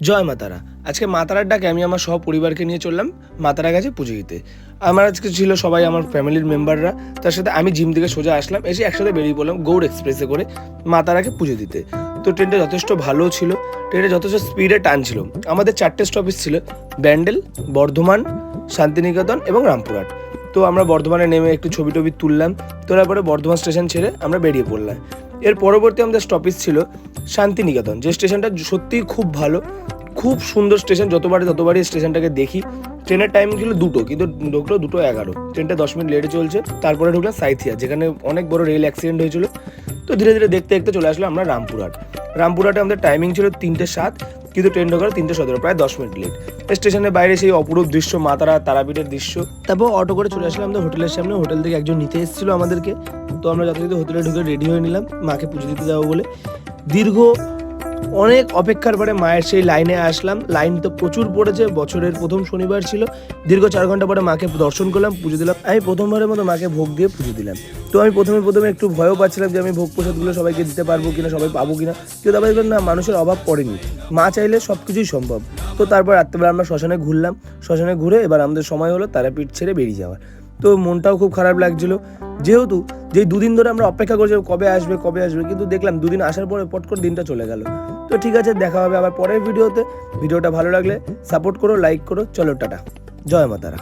জয় মা তারা। আজকে মা তারার ডাকে আমি আমার সব পরিবারকে নিয়ে চললাম মা তারার কাছে পুজো দিতে। আমার আজকে ছিল সবাই আমার ফ্যামিলির মেম্বাররা, তার সাথে আমি জিম থেকে সোজা আসলাম, এসে একসাথে বেরিয়ে পড়লাম গৌড় এক্সপ্রেসে করে মা তারাকে পুজো দিতে। তো ট্রেনটা যথেষ্ট ভালো ছিল, ট্রেনে যথেষ্ট স্পিডে টানছিল। আমাদের 4টে স্টপেজ ছিল, ব্যান্ডেল, বর্ধমান, শান্তিনিকেতন এবং রামপুরহাট। তো আমরা বর্ধমানে নেমে একটু ছবি টবি তুললাম, তোলার পরে বর্ধমান স্টেশন ছেড়ে আমরা বেরিয়ে পড়লাম। এর পরবর্তী আমাদের স্টপেজ ছিল শান্তিনিকেতন, যে স্টেশনটা সত্যিই খুব ভালো, খুব সুন্দর স্টেশন। ততবারই স্টেশনটাকে দেখি। ট্রেনের টাইম ছিল 2টো, কিন্তু ঢুকলো 2:11। ট্রেনটা 10 মিনিট লেটে চলছে। তারপরে ঢুকলাম সাইথিয়া, যেখানে অনেক বড় রেল অ্যাক্সিডেন্ট হয়েছিল। তো ধীরে ধীরে দেখতে দেখতে চলে আসলাম আমরা রামপুরহাট। রামপুরহাটে আমাদের টাইমিং ছিল 3:07, কিন্তু ট্রেন ঢোকার 3:17, প্রায় 10 মিনিট লেট। স্টেশনের বাইরে সেই অপরূপ দৃশ্য, মা তারা, তারাপীঠের দৃশ্য। তারপর অটো করে চলে আসলাম আমাদের হোটেলের সামনে। হোটেল থেকে একজন নিতে এসেছিলো আমাদেরকে। তো আমরা যথারীতি হোটেলে ঢুকে রেডি হয়ে নিলাম মাকে পুজো দিতে যাবো বলে। দীর্ঘ অনেক অপেক্ষার পরে মায়ের সেই লাইনে আসলাম। লাইন তো প্রচুর পড়েছে, বছরের প্রথম শনিবার ছিল। দীর্ঘ 4 ঘন্টা পরে মাকে দর্শন করলাম, পুজো দিলাম। আমি প্রথমবারের মতো মাকে ভোগ দিয়ে পুজো দিলাম। তো আমি প্রথমে একটু ভয়ও পাচ্ছিলাম যে আমি ভোগ প্রসাদগুলো সবাইকে দিতে পারবো কিনা, সবাই পাবো কিনা। কিন্তু তারপরে দেখলাম না, মানুষের অভাব পড়েনি, মা চাইলে সব কিছুই সম্ভব। তো তারপর রাত্রেবেলা আমরা শ্মশানে ঘুরলাম। শ্মশানে ঘুরে এবার আমাদের সময় হলো তারাপীঠ ছেড়ে বেরিয়ে যাওয়ার। তো মনটাও খুব খারাপ লাগছিল, যেহেতু যেই 2 দিন ধরে আমরা অপেক্ষা করছি কবে আসবে, কিন্তু দেখলাম 2 দিন আসার পরে পট করে দিনটা চলে গেল। তো ঠিক আছে, দেখা হবে আবার পরের ভিডিওতে। ভিডিওটা ভালো লাগলে সাপোর্ট করো, লাইক করো। চলো টাটা, জয় মা তারা।